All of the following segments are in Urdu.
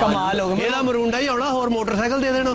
ਕਮਾਲ ਹੋ ਗਿਆ। ਇਹਦਾ ਮਰੂੰਡਾ ਹੀ ਆਉਣਾ, ਹੋਰ ਮੋਟਰਸਾਈਕਲ ਦੇ ਦੇਣਾ।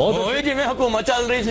ਓਏ ਜਿਵੇਂ ਹਕੂਮਤ ਚੱਲ ਰਹੀ ਸੀ।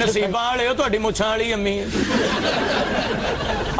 ਨਸੀਬਾਂ ਵਾਲੇ ਹੋ, ਤੁਹਾਡੀ ਮੁੱਛਾਂ ਵਾਲੀ ਅੰਮੀ।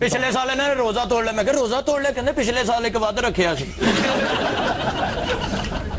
ਪਿਛਲੇ ਸਾਲ ਇਹਨਾਂ ਨੇ ਰੋਜ਼ਾ ਤੋੜ ਲਿਆ। ਮੈਂ ਕਿਹਾ ਰੋਜ਼ਾ ਤੋੜ ਲਿਆ? ਕਹਿੰਦੇ ਪਿਛਲੇ ਸਾਲ ਇੱਕ ਵੱਧ ਰੱਖਿਆ ਸੀ।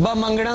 ਬਾ ਮੰਗਣਾ।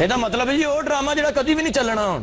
ਇਹਦਾ ਮਤਲਬ ਹੈ ਜੀ ਉਹ ਡਰਾਮਾ ਜਿਹੜਾ ਕਦੀ ਵੀ ਨਹੀਂ ਚੱਲਣਾ ਹੁਣ।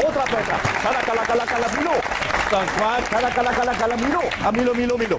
otra petra cala cala cala cala milo cala cala cala cala milo amilo milo milo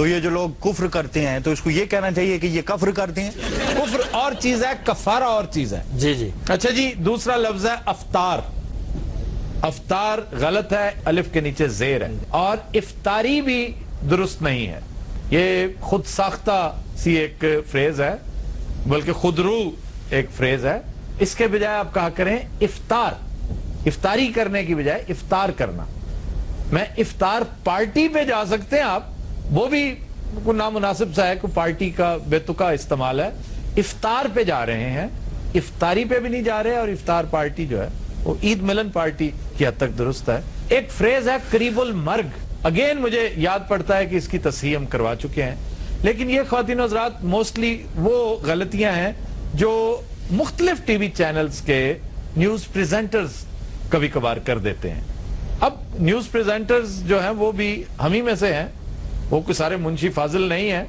تو یہ جو لوگ کفر کرتے ہیں تو اس کو یہ کہنا چاہیے کہ یہ کفر کرتے ہیں. کفر اور چیز ہے, کفارہ اور چیز ہے. جی جی. اچھا جی, دوسرا لفظ ہے افطار. افطار غلط ہے, الف کے نیچے زیر ہے. اور افطاری بھی درست نہیں ہے, یہ خود ساختہ سی ایک فریز ہے, بلکہ خودرو ایک فریز ہے. اس کے بجائے آپ کہا کریں افطار. افطاری کرنے کی بجائے افطار کرنا. میں افطار پارٹی پہ جا سکتے ہیں آپ, وہ بھی کوئی نامناسب سا ہے, کوئی پارٹی کا بے تکا استعمال ہے. افطار پہ جا رہے ہیں, افطاری پہ بھی نہیں جا رہے, اور افطار پارٹی جو ہے وہ عید ملن پارٹی کی حد تک درست ہے. ایک فریز ہے قریب المرگ. اگین مجھے یاد پڑتا ہے کہ اس کی تصحیح ہم کروا چکے ہیں, لیکن یہ خواتین و حضرات موسٹلی وہ غلطیاں ہیں جو مختلف ٹی وی چینلز کے نیوز پریزنٹرز کبھی کبھار کر دیتے ہیں. اب نیوز پریزنٹرز جو ہیں وہ بھی ہم ہی میں سے ہیں, وہ کوئی سارے منشی فاضل نہیں ہیں,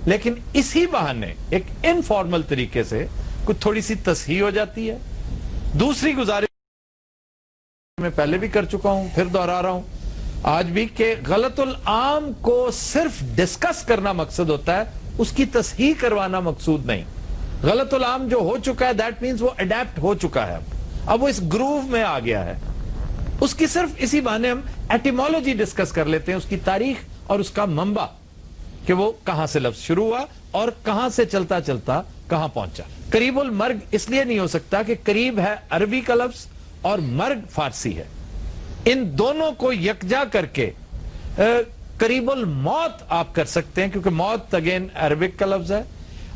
لیکن اسی بہانے ایک انفارمل طریقے سے کچھ تھوڑی سی تصحیح ہو جاتی ہے. دوسری گزارش میں پہلے بھی کر چکا ہوں, پھر دہرا رہا ہوں آج بھی, کہ غلط العام کو صرف ڈسکس کرنا مقصد ہوتا ہے, اس کی تصحیح کروانا مقصود نہیں. غلط العام جو ہو چکا ہے دیٹ مینز وہ اڈیپٹ ہو چکا ہے, اب وہ اس گروو میں آ گیا ہے. اس کی صرف اسی بہانے ہم ایٹیمولوجی ڈسکس کر لیتے ہیں, اس کی تاریخ اور اس کا منبع, کہ وہ کہاں سے لفظ شروع ہوا اور کہاں سے چلتا چلتا کہاں پہنچا. قریب المرگ اس لیے نہیں ہو سکتا کہ قریب ہے عربی کا لفظ اور مرگ فارسی ہے. ان دونوں کو یکجا کر کے قریب الموت آپ کر سکتے ہیں, کیونکہ موت اگین عربک کا لفظ ہے,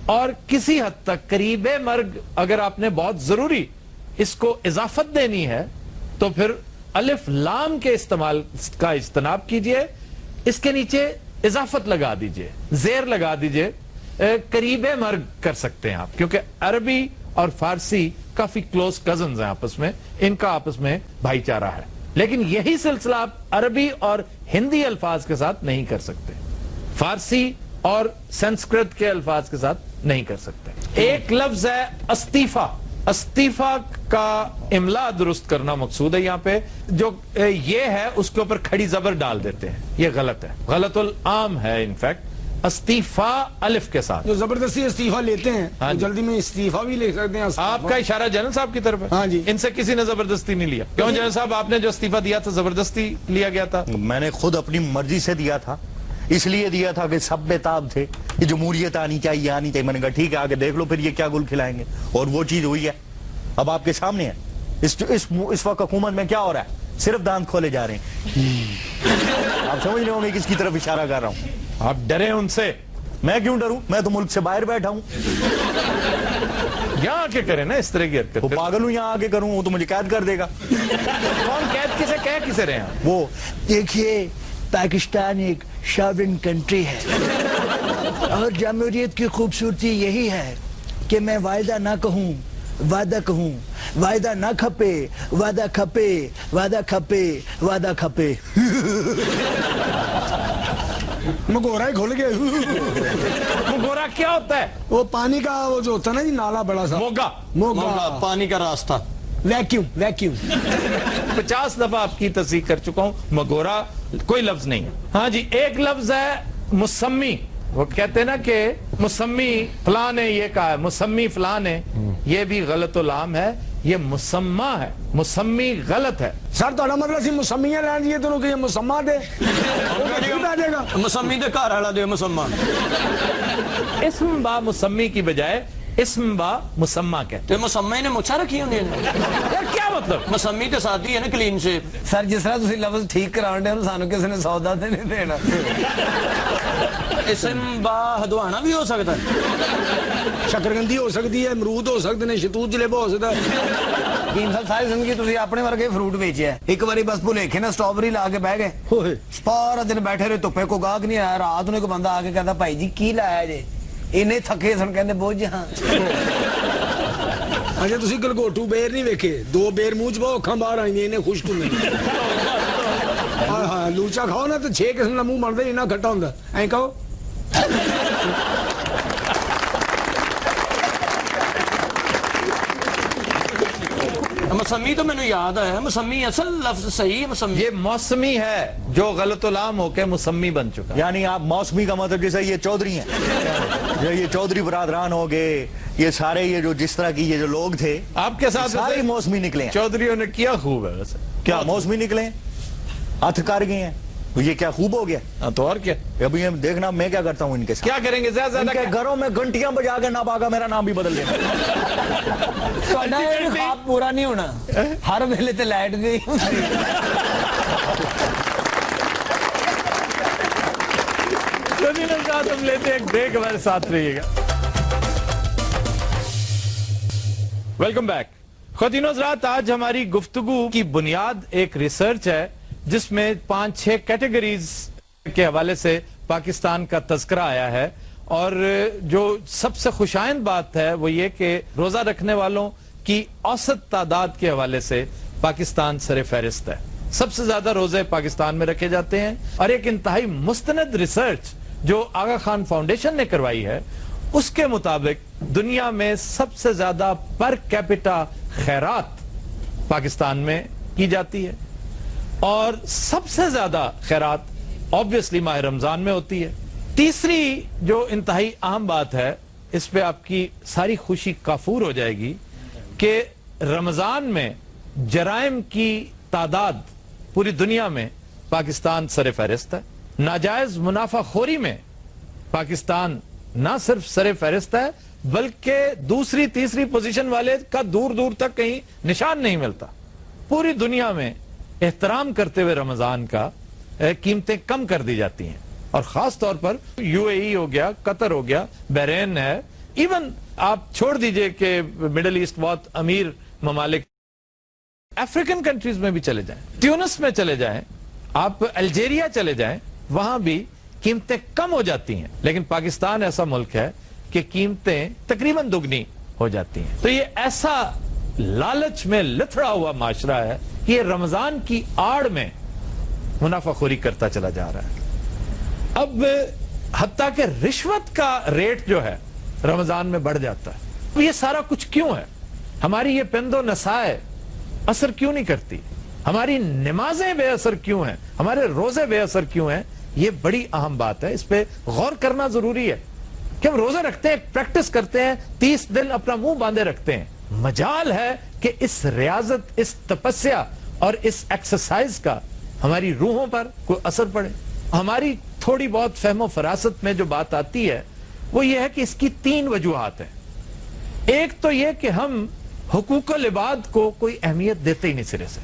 اور کسی حد تک قریب مرگ اگر آپ نے بہت ضروری اس کو اضافت دینی ہے تو پھر الف لام کے استعمال کا اجتناب کیجئے, اس کے نیچے اضافت لگا دیجئے, زیر لگا دیجئے, قریب مرگ کر سکتے ہیں آپ, کیونکہ عربی اور فارسی کافی کلوز کزنز ہیں آپس میں, ان کا آپس میں بھائی چارہ ہے. لیکن یہی سلسلہ آپ عربی اور ہندی الفاظ کے ساتھ نہیں کر سکتے, فارسی اور سنسکرت کے الفاظ کے ساتھ نہیں کر سکتے. ایک لفظ ہے استیفا. استیفا کا املا درست کرنا مقصود ہے یہاں پہ, جو یہ ہے اس کے اوپر کھڑی زبر ڈال دیتے ہیں, یہ غلط ہے, غلط العام ہے. انفیکٹ استیفا الف کے ساتھ, جو زبردستی استعفیٰ لیتے ہیں جلدی میں استعفیٰ بھی لے سکتے ہیں. آپ کا اشارہ جنرل صاحب کی طرف ہے. ہاں جی, ان سے کسی نے زبردستی نہیں لیا. کیوں جنرل صاحب, آپ نے جو استعفیٰ دیا تھا زبردستی لیا گیا تھا؟ میں نے خود اپنی مرضی سے دیا تھا, اس لیے دیا تھا کہ سب بےتاب تھے کہ جمہوریت آنی چاہیے آنی چاہیے. میں نے کہا ٹھیک ہے آگے دیکھ لو پھر یہ کیا گل کھلائیں گے, اور وہ چیز ہوئی ہے, اب آپ کے سامنے ہے. اس وقت حکومت میں کیا ہو رہا ہے, صرف دانت کھولے جا رہے ہیں. آپ سمجھ رہے ہوں گے کس کی طرف اشارہ کر رہا ہوں. آپ ڈرے ان سے. میں کیوں ڈروں, میں تو ملک سے باہر بیٹھا ہوں. یہاں آ کے کریں نا اس طرح کی حرکت. وہ پاگل ہوں, یہاں آ کے کروں وہ تو مجھے قید کر دے گا. کون قید کسے کہہ کسے رہے ہیں؟ وہ دیکھیے پاکستان ایک شاورن کنٹری ہے, اور جمہوریت کی خوبصورتی یہی ہے کہ میں وعدہ نہ کہوں وعدہ کہوں, وعدہ نہ کھپے وعدہ کھپے, وعدہ کھپے وعدہ کھپے. مگورا ہی کھول گیا. مگورا کیا ہوتا ہے؟ وہ پانی کا وہ جو ہوتا ہے نا جی, نالا بڑا سا, موگا. موگا پانی کا راستہ, ویکیوم. ویکیوم 50 دفعہ آپ کی تصحیح کر چکا ہوں, مگورا کوئی لفظ نہیں. ہاں جی, ایک لفظ ہے مسمی. وہ کہتے ہیں نا کہ مسمی فلان نے یہ کہا ہے, مسمی فلان نے, یہ بھی غلط العام ہے, یہ مسمہ ہے, مسمی غلط ہے. سر تو مطلب سی مسمیاں لین دیئے تو کہ یہ مسمہ دے, مسمی دے کار حالا دے مسمہ. اسم با مسمی کی بجائے اسم با مسمہ کہتے ہیں. مسمی نے مچھا رکھی ہوندی ہے یار, کیا مطلب؟ مسمی تے ساتھی ہے نا کلین سے. سر جس طرح تسی لفظ ٹھیک کران دے سانو کسی نے سودا تے نہیں دینا. اسم با ہدوانا بھی ہو سکتا ہے, شکرگندی ہو سکتی ہے, امرود ہو سکتے ہیں, شتوت جلیبہ ہو سکتا ہے. حکیم صاحب ساری زندگی تسی اپنے ورگے فروٹ بیچے ہیں, ایک باری بس بھلیکھے نا سٹرابری لا کے بہ گئے, سارا دن بیٹھے رہے دھوپے, کو گاہک نہیں آیا. رات نے کوئی بندہ آ کے کہتا بھائی جی کی لایا جے, انہیں تھکے سن کہندے بوجھ جہاں. اچھا تسی گلگوٹو بیر نہیں ویکھے, 2 بیر منہ چ پاؤ اکھاں باہر آئیں انہیں خشک ہوندے. ہاں لوچا کھاؤ نا تو 6 قسم دا منہ بندا, انہاں کھٹا ہوندا, ایں کہو. مسمی تو مینوں یاد آیا مسمی اصل لفظ صحیح ہے مسمی یہ موسمی ہے جو غلط العام ہو کے مسمی بن چکا. یعنی آپ موسمی کا مطلب جیسے یہ چودھری ہیں, یہ چودھری برادران ہو گئے, یہ سارے یہ جو جس طرح کی یہ جو لوگ تھے آپ کے ساتھ سارے موسمی نکلے ہیں. چودھریوں نے کیا خوب ہے ویسے, کیا موسمی نکلے ہیں, ہاتھ کر گئے ہیں, یہ کیا خوب ہو گیا. تو اور کیا ابھی ہم دیکھنا میں کیا کرتا ہوں ان کے ساتھ. کیا کریں گے زیادہ ان زیادہ کے گھروں میں گھنٹیاں بجا کے ناباغا میرا نام بھی بدل دینا. خواب پورا نہیں ہونا, ہر ویلے تے لائٹ گئی. ہم لیتے ایک بریک, ہمارے ساتھ رہیے گا. Welcome back. خواتین و حضرات, آج ہماری گفتگو کی بنیاد ایک ریسرچ ہے جس میں 5-6 کیٹیگریز کے حوالے سے پاکستان کا تذکرہ آیا ہے, اور جو سب سے خوشائند بات ہے وہ یہ کہ روزہ رکھنے والوں کی اوسط تعداد کے حوالے سے پاکستان سر فہرست ہے. سب سے زیادہ روزے پاکستان میں رکھے جاتے ہیں, اور ایک انتہائی مستند ریسرچ جو آغا خان فاؤنڈیشن نے کروائی ہے اس کے مطابق دنیا میں سب سے زیادہ پر کیپٹا خیرات پاکستان میں کی جاتی ہے, اور سب سے زیادہ خیرات آبویسلی ماہ رمضان میں ہوتی ہے. تیسری جو انتہائی اہم بات ہے, اس پہ آپ کی ساری خوشی کافور ہو جائے گی, کہ رمضان میں جرائم کی تعداد پوری دنیا میں پاکستان سر فہرست ہے. ناجائز منافع خوری میں پاکستان نہ صرف سر فہرست ہے بلکہ دوسری تیسری پوزیشن والے کا دور دور تک کہیں نشان نہیں ملتا. پوری دنیا میں احترام کرتے ہوئے رمضان کا قیمتیں کم کر دی جاتی ہیں, اور خاص طور پر یو اے ای ہو گیا, قطر ہو گیا, بحرین ہے, ایون آپ چھوڑ دیجئے کہ مڈل ایسٹ بہت امیر ممالک, افریقن کنٹریز میں بھی چلے جائیں, تیونس میں چلے جائیں, آپ الجیریا چلے جائیں, وہاں بھی قیمتیں کم ہو جاتی ہیں. لیکن پاکستان ایسا ملک ہے کہ قیمتیں تقریباً دگنی ہو جاتی ہیں. تو یہ ایسا لالچ میں لتھڑا ہوا معاشرہ ہے کہ یہ رمضان کی آڑ میں منافع خوری کرتا چلا جا رہا ہے. اب حتیٰ کہ رشوت کا ریٹ جو ہے رمضان میں بڑھ جاتا ہے. یہ سارا کچھ کیوں ہے؟ ہماری یہ پند و نسائے اثر کیوں نہیں کرتی؟ ہماری نمازیں بے اثر کیوں ہیں؟ ہمارے روزے بے اثر کیوں ہیں؟ یہ بڑی اہم بات ہے, اس پہ غور کرنا ضروری ہے. کہ ہم روزے رکھتے ہیں, پریکٹس کرتے ہیں, 30 دن اپنا منہ باندھے رکھتے ہیں, مجال ہے کہ اس ریاضت, اس تپسیا اور اس ایکسرسائز کا ہماری روحوں پر کوئی اثر پڑے. ہماری تھوڑی بہت فہم و فراست میں جو بات آتی ہے وہ یہ ہے کہ اس کی 3 وجوہات ہیں. ایک تو یہ کہ ہم حقوق العباد کو کوئی اہمیت دیتے ہی نہیں سرے سے.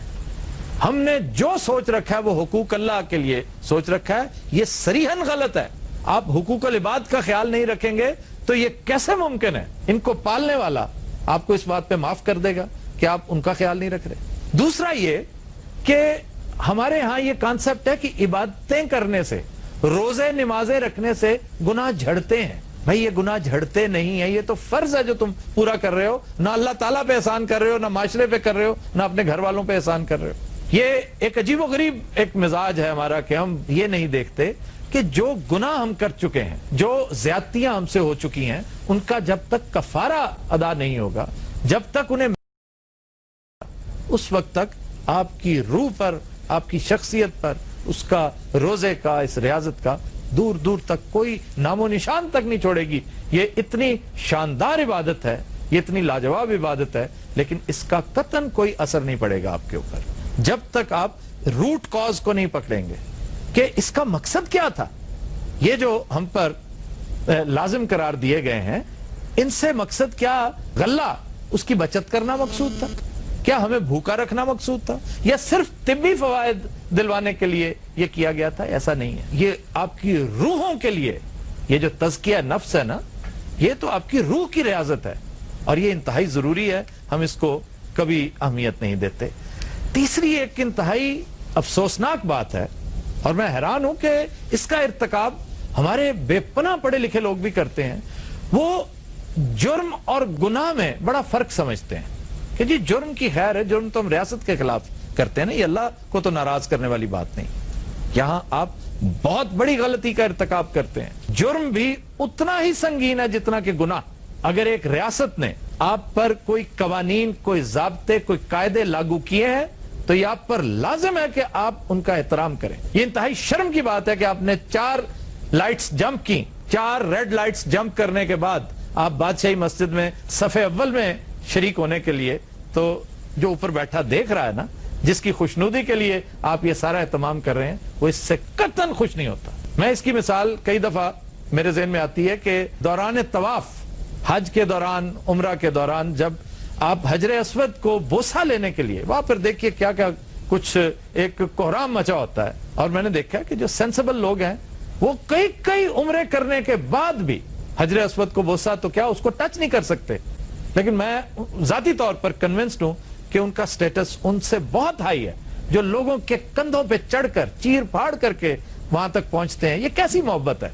ہم نے جو سوچ رکھا ہے وہ حقوق اللہ کے لیے سوچ رکھا ہے, یہ صریحاً غلط ہے. آپ حقوق العباد کا خیال نہیں رکھیں گے تو یہ کیسے ممکن ہے؟ ان کو پالنے والا آپ کو اس بات پہ معاف کر دے گا کہ آپ ان کا خیال نہیں رکھ رہے. دوسرا یہ کہ ہمارے ہاں یہ کانسیپٹ ہے کہ عبادتیں کرنے سے, روزے نمازیں رکھنے سے گناہ جھڑتے ہیں. بھائی یہ گناہ جھڑتے نہیں ہیں, یہ تو فرض ہے جو تم پورا کر رہے ہو. نہ اللہ تعالیٰ پہ احسان کر رہے ہو, نہ معاشرے پہ کر رہے ہو, نہ اپنے گھر والوں پہ احسان کر رہے ہو. یہ ایک عجیب و غریب ایک مزاج ہے ہمارا کہ ہم یہ نہیں دیکھتے کہ جو گناہ ہم کر چکے ہیں, جو زیادتیاں ہم سے ہو چکی ہیں, ان کا جب تک کفارہ ادا نہیں ہوگا, جب تک انہیں اس وقت تک آپ کی روح پر, آپ کی شخصیت پر, اس کا روزے کا, اس ریاضت کا دور دور تک کوئی نام و نشان تک نہیں چھوڑے گی. یہ اتنی شاندار عبادت ہے, یہ اتنی لاجواب عبادت ہے, لیکن اس کا قطعاً کوئی اثر نہیں پڑے گا آپ کے اوپر جب تک آپ روٹ کاز کو نہیں پکڑیں گے کہ اس کا مقصد کیا تھا. یہ جو ہم پر لازم قرار دیے گئے ہیں, ان سے مقصد کیا؟ غلہ اس کی بچت کرنا مقصود تھا؟ کیا ہمیں بھوکا رکھنا مقصود تھا؟ یا صرف طبی فوائد دلوانے کے لیے یہ کیا گیا تھا؟ ایسا نہیں ہے. یہ آپ کی روحوں کے لیے, یہ جو تزکیہ نفس ہے نا, یہ تو آپ کی روح کی ریاضت ہے, اور یہ انتہائی ضروری ہے. ہم اس کو کبھی اہمیت نہیں دیتے. تیسری ایک انتہائی افسوسناک بات ہے, اور میں حیران ہوں کہ اس کا ارتکاب ہمارے بے پناہ پڑھے لکھے لوگ بھی کرتے ہیں. وہ جرم اور گناہ میں بڑا فرق سمجھتے ہیں کہ جی جرم کی خیر ہے, جرم تو ہم ریاست کے خلاف کرتے ہیں نا, یہ اللہ کو تو ناراض کرنے والی بات نہیں. یہاں آپ بہت بڑی غلطی کا ارتکاب کرتے ہیں. جرم بھی اتنا ہی سنگین ہے جتنا کہ گناہ. اگر ایک ریاست نے آپ پر کوئی قوانین, کوئی ضابطے, کوئی قاعدے لاگو کیے ہیں تو یہ آپ پر لازم ہے کہ آپ ان کا احترام کریں. یہ انتہائی شرم کی بات ہے کہ آپ نے 4 لائٹس جمپ کی, 4 ریڈ لائٹس جمپ کرنے کے بعد آپ بادشاہی مسجد میں صف اول میں شریک ہونے کے لیے, تو جو اوپر بیٹھا دیکھ رہا ہے نا, جس کی خوشنودی کے لیے آپ یہ سارا اہتمام کر رہے ہیں, وہ اس سے قطعاً خوش نہیں ہوتا. میں اس کی مثال کئی دفعہ میرے ذہن میں آتی ہے کہ دوران طواف, حج کے دوران, عمرہ کے دوران, جب آپ حجر اسود کو بوسہ لینے کے لیے, وہاں پر دیکھیے کیا کیا کچھ ایک کوہرام مچا ہوتا ہے. اور میں نے دیکھا کہ جو سینسیبل لوگ ہیں وہ کئی عمرے کرنے کے بعد بھی حجر اسود کو بوسہ تو کیا اس کو ٹچ نہیں کر سکتے. لیکن میں ذاتی طور پر کنونسڈ ہوں کہ ان کا سٹیٹس ان سے بہت ہائی ہے جو لوگوں کے کندھوں پہ چڑھ کر, چیر پھاڑ کر کے وہاں تک پہنچتے ہیں. یہ کیسی محبت ہے,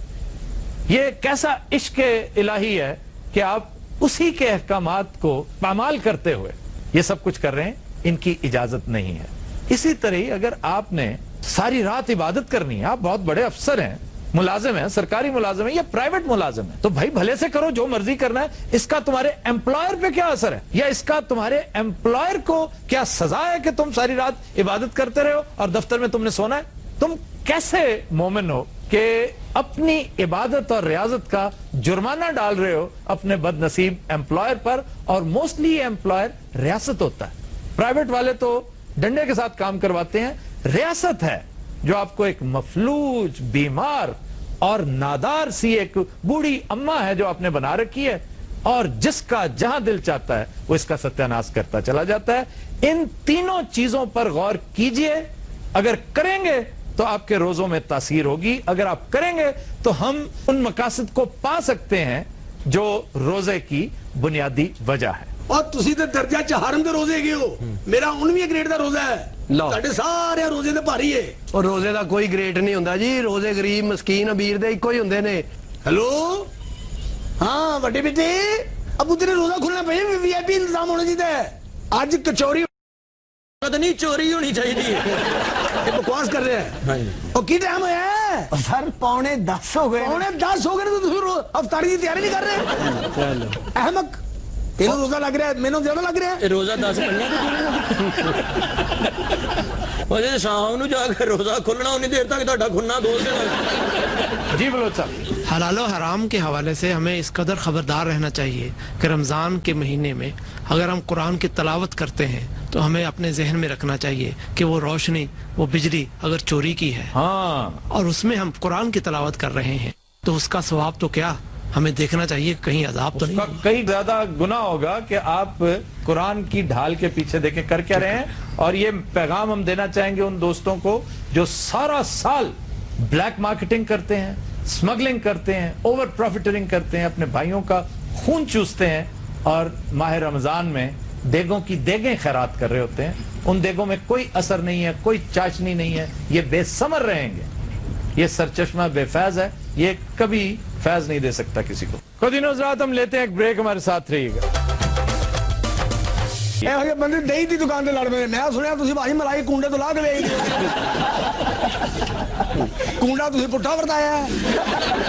یہ کیسا عشق الہی ہے کہ آپ اسی کے احکامات کو پامال کرتے ہوئے یہ سب کچھ کر رہے ہیں. ان کی اجازت نہیں ہے. اسی طرح اگر آپ نے ساری رات عبادت کرنی ہے, آپ بہت بڑے افسر ہیں, ملازم ہیں, سرکاری ملازم ہیں یا پرائیویٹ ملازم ہیں, تو بھائی بھلے سے کرو, جو مرضی کرنا ہے. اس کا تمہارے امپلائر پہ کیا اثر ہے, یا اس کا تمہارے امپلائر کو کیا سزا ہے کہ تم ساری رات عبادت کرتے رہے ہو اور دفتر میں تم نے سونا ہے؟ تم کیسے مومن ہو کہ اپنی عبادت اور ریاضت کا جرمانہ ڈال رہے ہو اپنے بد نصیب امپلائر پر؟ اور موسٹلی یہ امپلائر ریاست ہوتا ہے. پرائیویٹ والے تو ڈنڈے کے ساتھ کام کرواتے ہیں, ریاست ہے جو آپ کو ایک مفلوج, بیمار اور نادار سی ایک بوڑھی اماں ہے جو آپ نے بنا رکھی ہے, اور جس کا جہاں دل چاہتا ہے وہ اس کا ستیاناش کرتا چلا جاتا ہے. ان تینوں چیزوں پر غور کیجئے. اگر کریں گے تو آپ کے روزوں میں تاثیر ہوگی, اگر آپ کریں گے تو ہم ان مقاصد کو پا سکتے ہیں جو روزے کی بنیادی وجہ ہے. اور تسی تے درجہ چہارم دے روزے گئے ہو, میرا 19ویں گریڈ دا روزہ ہے, تہاڈے سارے روزے دے بھاری ہے. اور روزے دا کوئی گریڈ نہیں ہوندا جی, روزے غریب مسکین امیر دے اکو ہی ہوندے نے. ہیلو, ہاں وڈے بیٹے, ابو تیرے روزہ کھلنا پے, وی آئی پی انتظام ہونا چاہیے. اج کچوری نہیں چوری ہونی چاہیے. بکواس کر رہے ہیں. اور کی ٹائم ہوا ہے سر 9:45 ہو گئے. 9:10 ہو گئے تو تسی افطاری کی تیاری نہیں کر رہے. احمق, تینوں روزہ لگ رہا ہے, مینوں زیادہ لگ رہا ہے. روزہ 10 پڑھنا شام نو جا کے روزہ کھلنا انی دیر تک تہاڈا کھلنا 2 دن. جی بلوچ صاحب. حلال و حرام کے حوالے سے ہمیں اس قدر خبردار رہنا چاہیے کہ رمضان کے مہینے میں اگر ہم قرآن کی تلاوت کرتے ہیں تو ہمیں اپنے ذہن میں رکھنا چاہیے کہ وہ روشنی, وہ بجلی اگر چوری کی ہے اور اس میں ہم قرآن کی تلاوت کر رہے ہیں تو اس کا ثواب تو کیا, ہمیں دیکھنا چاہیے کہیں عذاب تو نہیں. کئی زیادہ گناہ ہوگا کہ آپ قرآن کی ڈھال کے پیچھے دیکھیں کر کیا رہے ہیں. اور یہ پیغام ہم دینا چاہیں گے ان دوستوں کو جو سارا سال بلیک مارکیٹنگ کرتے ہیں, سمگلنگ کرتے ہیں, اوور پروفیٹرنگ کرتے ہیں, اپنے بھائیوں کا خون چوستے ہیں, اور ماہ رمضان میں دیگوں کی دیگیں خیرات کر رہے ہوتے ہیں. ان دیگوں میں کوئی اثر نہیں ہے, کوئی چاشنی نہیں ہے, یہ بے ثمر رہیں گے. یہ سرچشمہ بے فیض ہے, یہ کبھی فیض نہیں دے سکتا کسی کو. خودینو حضرات, ہم لیتے ہیں ایک بریک, ہمارے ساتھ رہیے گا. یہ بندے دہی دی دکان تے لڑ پے. میں سنیا تسی بھائی ملائی کنڈے تو لا کے ویچ کنڈا تسی پٹھا ورتایا ہے,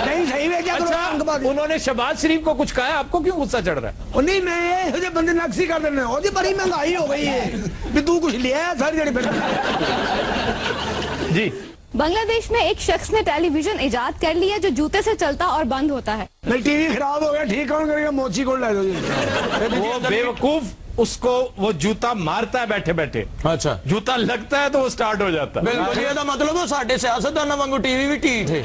نہیں صحیح ویچیا کرو. انہوں نے شہباز شریف کو کچھ کہا, آپ کو کیوں غصہ چڑھ رہا ہے؟ نہیں, میں یہ جو بندے نقصی کر دینے, وہ جی بڑی مہنگائی ہو گئی ہے بھی تو کچھ لیا ہے ساری جڑی پھر. جی. بنگلہ دیش میں ایک شخص نے ٹیلی ویژن ایجاد کر لیا جو جوتے سے چلتا اور بند ہوتا ہے. نہیں, ٹی وی خراب ہو گیا, ٹھیک کون کرے گا؟ موچی کو لے دو جی. وہ بے وقوف, اس کو وہ جوتا مارتا ہے بیٹھے بیٹھے, اچھا جوتا لگتا ہے تو وہ سٹارٹ ہو جاتا ہے. بالکل, یہ مطلب وہ ساڈے سیاستداناں وانگو ٹی وی بھی ٹھیک ہے.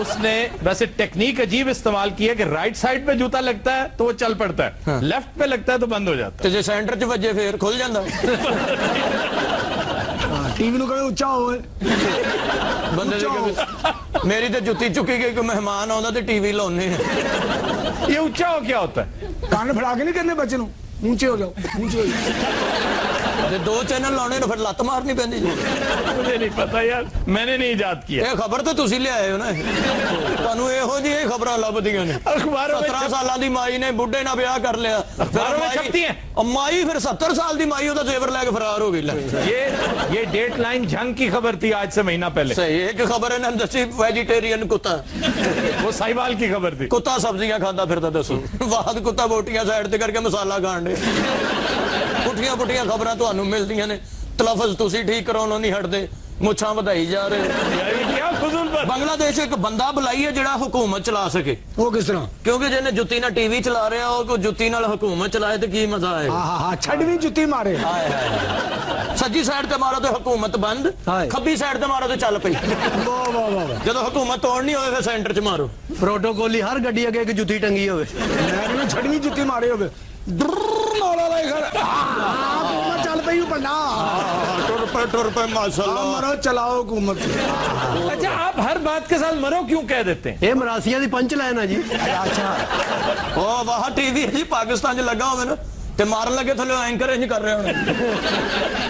اس نے ویسے ٹیکنیک عجیب استعمال کی ہے کہ رائٹ سائڈ پہ جوتا لگتا ہے تو وہ چل پڑتا ہے, لیفٹ پہ لگتا ہے تو بند ہو جاتا ہے. تے جے سینٹر چ وجے پھر کھل جاندا. ٹی وی نو کہے اونچا ہوئے بندے میری تے جُتی چکی گئی, کوئی مہمان آندا تے ٹی وی لاؤنے. یہ اونچا ہو کیا ہوتا ہے؟ کان پھڑا کے نہیں کرنے بچے نو, اونچے ہو جاؤ, اونچے ہو جاؤ. دو چینل لانے پھر لت مارنی پہنتی جی. مجھے نہیں پتا یار, میں نے نہیں ایجاد کیا. یہ خبر تو تسی لے آئے ہو نا, تانوں یہو جی خبراں لبدیاں نے. اخباروں میں 17 سالاں دی مائی نے بڈھے نال بیاہ کر لیا, اخباروں میں چھپتی ہیں. مائی پھر 70 سال دی مائی دا زیور لے کے فرار ہو گئی. یہ ڈیٹ لائن جنگ کی خبر تھی آج سے مہینہ پہلے. صحیح ہے کہ خبر ہے نا دسی ویجیٹیرین کتا, وہ سائیوال کی خبر تھی. کتا سبزیاں کھاتا پھرتا دسو, بعد کتا بوٹیاں سائڈ تے کر کے مسالہ کھان دے. پٹھیاں پٹھیاں خبراں تانوں ملدیاں نے, تلفظ تسی ٹھیک کراؤنوں نہیں ہٹدے, مچھاں بدائی جا رہے. بنگلہ دیش ایک بندہ بلائی ہے جڑا حکومت چلا سکے. وہ کس طرح؟ کیونکہ جنہیں جتی نہ ٹی وی چلا رہا ہو کو جتی نال حکومت چلائے تو کی مزہ آئے. چھڑویں جتی مارے. سجی سائڈ تے مارو تو حکومت بند, کھبی سائڈ تے مارو تو چل پئی. جدو حکومت توڑنی ہوئے پھر سینٹر چ مارو. پروٹوکول ہر گڈی اگے ایک جتی ٹنگی ہوئے. میں کہنا چھڑویں جتی مارے ہوئے. چل پئی بندہ ٹر پہ ماشاءاللہ. مرو چلاؤ حکومت. اچھا آپ ہر بات کے ساتھ مرو کیوں کہہ دیتے ہیں؟ یہ مراسیاں دی پنچ لائن ہے جی. او وہاں ٹی وی جی پاکستان چ لگا ہوئے نا تے مارن لگے تھلے اینکر انج کر رہے ہونے.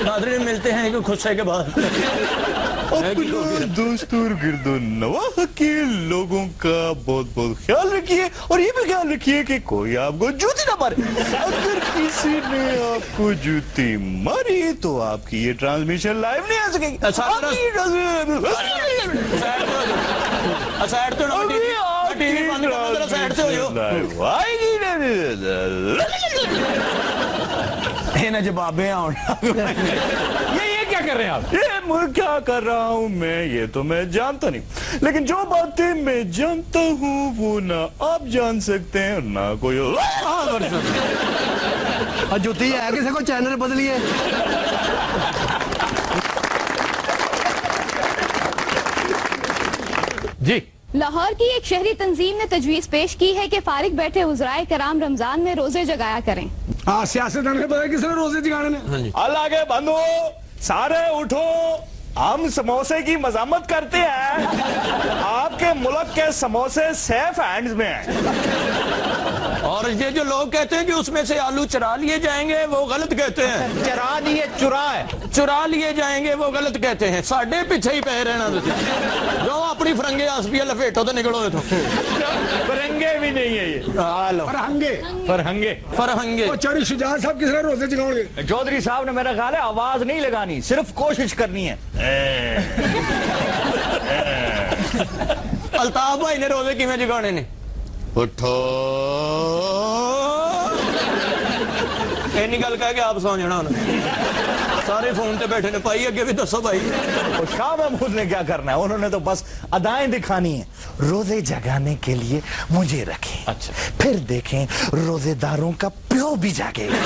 ناظرین ملتے ہیں کہ خود سے کے بعد. اپنا دوست اور گرد و نواح کے لوگوں کا بہت بہت خیال رکھیے, اور یہ بھی خیال رکھیے کہ کوئی آپ کو جوتی نہ مارے. اگر کسی نے آپ کو جوتی ماری تو آپ کی یہ ٹرانسمیشن لائیو نہیں آ سکے گی. سائڈ تو ٹی وی بند کر سائڈ سے ہو جوابیں یہ کیا کر رہے ہیں آپ؟ یہ کیا کر رہا ہوں میں یہ تو میں جانتا نہیں, لیکن جو باتیں میں جانتا ہوں وہ نہ آپ جان سکتے ہیں نہ کوئی. جوتی ہے کسی کو چینل بدلیے. جی لاہور کی ایک شہری تنظیم نے تجویز پیش کی ہے کہ فارغ بیٹھے وزرائے کرام رمضان میں روزے جگایا کریں. ہاں سیاستدان نے پتا کس نے روزے جگانے نے. اللہ کے بندو سارے اٹھو, ہم سموسے کی مذمت کرتے ہیں. آپ کے ملک کے سموسے سیف ہینڈز میں ہیں. اور یہ جو لوگ کہتے ہیں کہ اس میں سے آلو چرا لیے جائیں گے وہ غلط کہتے ہیں. چرا دیے چرا لیے جائیں گے وہ غلط کہتے ہیں. ساڈے پیچھے ہی پہ رہنا جو اپنی فرنگے آسپیہ لفیٹو تو نکلو تو. فرنگے بھی نہیں ہے یہ, فرہنگے. چوری شجاع صاحب کس نے روزے جگاؤ گے؟ چودھری صاحب نے میرا خیال ہے آواز نہیں لگانی, صرف کوشش کرنی ہے. الطاف بھائی نے روزے کیویں جگانے نے؟ اٹھو اینی گل کہہ کے آپ سو جانا ہونا. سارے فون تے بیٹھے نے. پائی اگے بھی دسو بھائی. شاہ محمود نے کیا کرنا ہے, انہوں نے تو بس ادائیں دکھانی ہیں. روزے جگانے کے لیے مجھے رکھیں, اچھا پھر دیکھیں روزے داروں کا پیو بھی جاگے گا.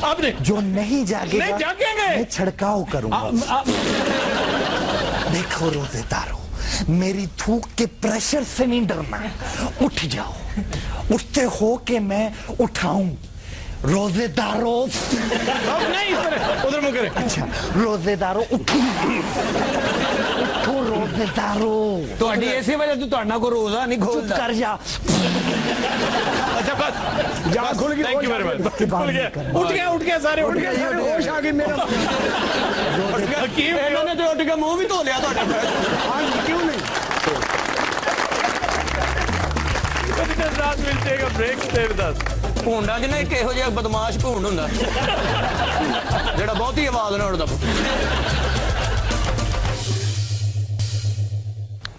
آپ نے جو نہیں جاگے گا میں چھڑکاؤ کروں گا. دیکھو روزے داروں, میری تھوک کے پریشر سے نہیں ڈرنا, اٹھ جاؤ. اٹھتے ہو کہ میں اٹھاؤں. روزے داروں نہیں ادھر منہ کرے. اچھا روزے داروں اٹھو, روزے داروں. تو اسی وجہ سے تہاڈا کو روزہ نہیں کھولدا. کر جا. اچھا بس جا کھل گئی. Thank you very much. اٹھ گیا سارے اٹھ گئے. ہوش آ گئی میرا. انہوں نے تو اٹھ کے منہ بھی دھو لیا تہاڈا. ہاں کیوں نہیں. ملتے گا بریک سٹے ود اس. ਭੂੰਡਾ ਜਿਹਨੇ ਇੱਕ ਇਹੋ ਜਿਹਾ ਬਦਮਾਸ਼ ਭੂੰਡ ਹੁੰਦਾ ਜਿਹੜਾ ਬਹੁਤੀ ਆਵਾਜ਼ ਨਾਲ ਉੱਡਦਾ.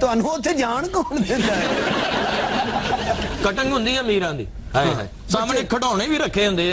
ਤੁਹਾਨੂੰ ਉੱਥੇ ਜਾਣ ਕੌਣ ਦਿੰਦਾ ਹੈ? ਕਟਿੰਗ ਹੁੰਦੀ ਹੈ ਅਮੀਰਾਂ ਦੀ. ਹਾਏ ਹਾਏ ਸਾਹਮਣੇ ਖਿਡੌਣੇ ਵੀ ਰੱਖੇ ਹੁੰਦੇ ਆ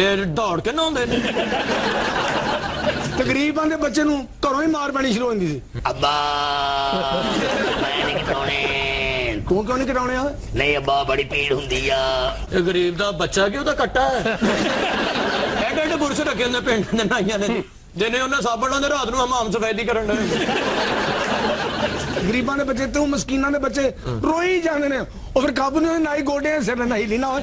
ਇਹ ਦੌੜ ਕੇ ਨਹਾਉਂਦੇ ਨੇ. ਤਕਰੀਬਾਂ ਦੇ ਬੱਚੇ ਨੂੰ ਘਰੋਂ ਹੀ ਮਾਰ ਪੈਣੀ ਸ਼ੁਰੂ ਹੋ ਜਾਂਦੀ ਸੀ. ਅੱਬਾ ਮੈਂ ਨਹੀਂ ਕਟਾਉਣੇ. ਤੂੰ ਕਿਉਂ ਨਹੀਂ ਕਟਾਉਣੇ ਆ? ਨਹੀਂ ਅੱਬਾ ਬੜੀ ਪੀੜ ਹੁੰਦੀ ਆ. ਇਹ ਗਰੀਬ ਦਾ ਬੱਚਾ ਕਿ ਉਹਦਾ ਕੱਟਾ ਹੈ. ਐਡੇ ਬੁਰਸ਼ ਰੱਖੇ ਹੁੰਦੇ ਪਿੰਡ ਦੇ ਨਾਈਆਂ ਨੇ, ਜਿਹਨੇ ਉਹਨਾਂ ਸਾਬਣ ਲਾਉਂਦੇ ਰਾਤ ਨੂੰ ਹਮਾਮ ਸਫੈਦੀ ਕਰਨ ਦੇ. ਗਰੀਬਾਂ ਦੇ ਬੱਚੇ ਤੂੰ ਮਸਕੀਨਾਂ ਦੇ ਬੱਚੇ ਰੋਈ ਜਾਂਦੇ ਨੇ ਉਹ ਫਿਰ ਕਾਬੂ ਨਹੀਂ ਨਾਈ ਗੋਡੇ ਸਿਰ ਨਹੀਂ ਲੀਨਾ ਹੋਏ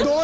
2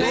2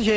6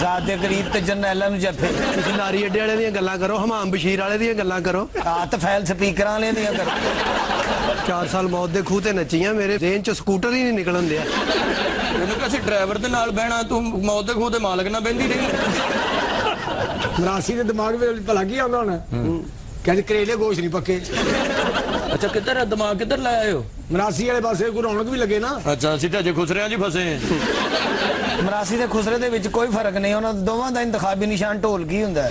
ਜ਼ਾਤ ਦੇ ਕਰੀਬ ਤੇ ਜਰਨੈਲਾਂ ਨੂੰ ਜੱਫੇ ਤੁਸੀਂ ਲਾਰੀ ਅੱਡੇ ਵਾਲੇ ਦੀਆਂ ਗੱਲਾਂ ਕਰੋ ਹਮਾਮ ਬਸ਼ੀਰ ਵਾਲੇ ਦੀਆਂ ਗੱਲਾਂ ਕਰੋ ਆਤ ਫੈਲ ਸਪੀਕਰਾਂ ਵਾਲੇ ਦੀਆਂ ਕਰੋ 4 ਸਾਲ ਮੌਤ ਦੇ ਖੂਹ ਤੇ ਨੱਚੀਆਂ ਮੇਰੇ ਦੇਨ ਚ ਸਕੂਟਰ ਹੀ ਨਹੀਂ ਨਿਕਲਣ ਦਿਆ ਇਹਨੂੰ ਕਿਸੇ ਡਰਾਈਵਰ ਦੇ ਨਾਲ ਬਹਿਣਾ ਤੂੰ ਮੌਤ ਦੇ ਖੂਹ ਦੇ ਮਾਲਕ ਨਾਲ ਬਹਿੰਦੀ ਰਹੀ ਮਰਾਸੀ ਦੇ ਦਿਮਾਗ ਵਿੱਚ ਭਲਾ ਕੀ ਆਉਂਦਾ ਹੋਣਾ ਕਹਿੰਦੇ ਕਰੇਲੇ ਗੋਸ਼ ਨਹੀਂ ਪੱਕੇ ਅੱਛਾ ਕਿੱਧਰ ਦਿਮਾਗ ਕਿੱਧਰ ਲੈ ਆਏ ਹੋ ਮਰਾਸੀ ਵਾਲੇ ਪਾਸੇ ਕੋਈ ਰੌਣਕ ਵੀ ਲੱਗੇ ਨਾ ਅੱਛਾ ਅਸੀਂ ਤਾਂ ਜੇ ਖੁਸਰਿਆਂ 'ਚ ਫਸੇ ਮਰਾਸੀ ਤੇ ਖੁਸਰੇ ਦੇ ਵਿੱਚ ਕੋਈ ਫਰਕ ਨਹੀਂ ਉਹਨਾਂ ਦੋਵਾਂ ਦਾ ਇੰਤਖਾਬੀ ਨਿਸ਼ਾਨ ਢੋਲਕੀ ਹੁੰਦਾ ਹੈ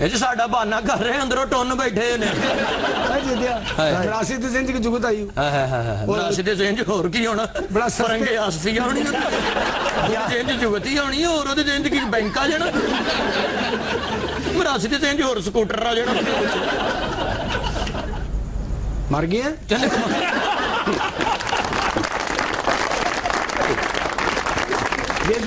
ਇਹ 'ਚ ਸਾਡਾ ਬਹਾਨਾ ਕਰ ਰਹੇ ਅੰਦਰੋਂ ਟੁੰਨ ਬੈਠੇ ਨੇ ਮਰਾਸੀ ਤੇ ਜ਼ਿੰਦਗੀ ਜੁਗਤ ਆਈ ਮਰਾਸੀ ਦੇ ਜ਼ਿੰਦਗੀ ਹੋਰ ਕੀ ਹੋਣਾ ਬੜਾ ਫਰੰਗੇ ਆਸਫੀਆ ਹੋਣੀ ਜ਼ਿੰਦਗੀ ਜੁਗਤੀ ਹੋਣੀ ਹੋਰ ਉਹਦੇ ਜ਼ਿੰਦਗੀ ਬੈਂਕ ਆ ਜਾਣਾ ਮਰਾਸੀ ਦੇ ਜ਼ਿੰਦਗੀ ਹੋਰ ਸਕੂਟਰ ਆ ਜਾਣਾ ਮਰ ਗਏ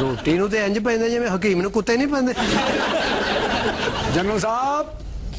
ਰੋਟੀ ਨੂੰ ਤੇ ਇੰਜ ਪੈਂਦੇ ਜਿਵੇਂ ਹਕੀਮ ਨੂੰ ਕੁੱਤੇ ਨਹੀਂ ਪੈਂਦੇ ਜਨਰਲ ਸਾਹਿਬ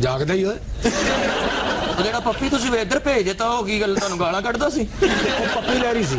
ਜਾਗਦਾ ਹੀ ਓਏ ਜਿਹੜਾ ਪੱਪੀ ਤੁਸੀਂ ਇੱਧਰ ਭੇਜ ਦਿੱਤਾ ਉਹ ਕੀ ਗੱਲ ਤੁਹਾਨੂੰ ਗਾਲਾਂ ਕੱਢਦਾ ਸੀ ਉਹ ਪੱਪੀ ਲੈ ਰਹੀ ਸੀ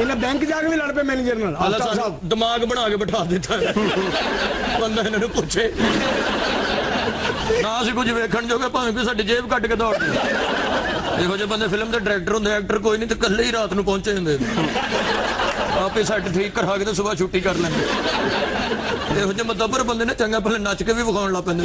ਇਹਨੇ ਬੈਂਕ ਜਾ ਕੇ ਵੀ ਲੜ ਪਏ ਮੈਨੇਜਰ ਨਾਲ ਅੱਲਾ ਆਫਤਾਬ ਸਾਹਿਬ ਸਾਹਿਬ ਦਿਮਾਗ ਬਣਾ ਕੇ ਬਿਠਾ ਦਿੱਤਾ ਬੰਦਾ ਇਹਨਾਂ ਨੂੰ ਪੁੱਛੇ ਨਾ ਅਸੀਂ ਕੁਝ ਵੇਖਣ ਜੋਗੇ ਭਾਵੇਂ ਕਿ ਸਾਡੀ ਜੇਬ ਕੱਟ ਕੇ ਦੌੜ ਦੇ ਇਹੋ ਜਿਹੇ ਬੰਦੇ ਫਿਲਮ ਦੇ ਡਾਇਰੈਕਟਰ ਹੁੰਦੇ ਐਕਟਰ ਕੋਈ ਨਹੀਂ ਤੇ ਇਕੱਲੇ ਹੀ ਰਾਤ ਨੂੰ ਪਹੁੰਚੇ ਹੁੰਦੇ ਆਪੇ ਸੈੱਟ ਠੀਕ ਕਰਾ ਕੇ ਤੇ ਸਵੇਰ ਛੁੱਟੀ ਕਰ ਲੈਂਦੇ ਇਹੋ ਜਿਹੇ ਮਤਬਰ ਬੰਦੇ ਨੇ ਚੰਗਾ ਪਹਿਲੇ ਨੱਚ ਕੇ ਵੀ ਵਿਖਾਉਣ ਲੱਗ ਪੈਂਦੇ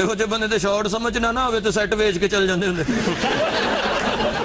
ਇਹੋ ਜਿਹੇ ਬੰਦੇ ਤੇ ਸ਼ਾਰਟ ਸਮਝ ਨਾ ਹੋਵੇ ਤੇ ਸੈੱਟ ਵੇਚ ਕੇ ਚੱਲ ਜਾਂਦੇ ਹੁੰਦੇ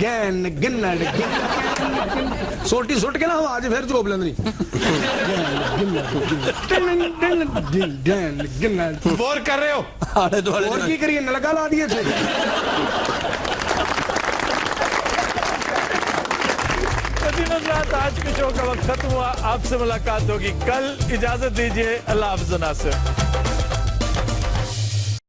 گین گنڑ سوٹی سٹ کے نا آج پھر جوب لیندری بور کر رہے ہو اور کی کریے نلکا لا دیے تھے حضرات آج کے شو کا وقت ختم ہوا. آپ سے ملاقات ہوگی کل. اجازت دیجیے. اللہ حافظ ناصر.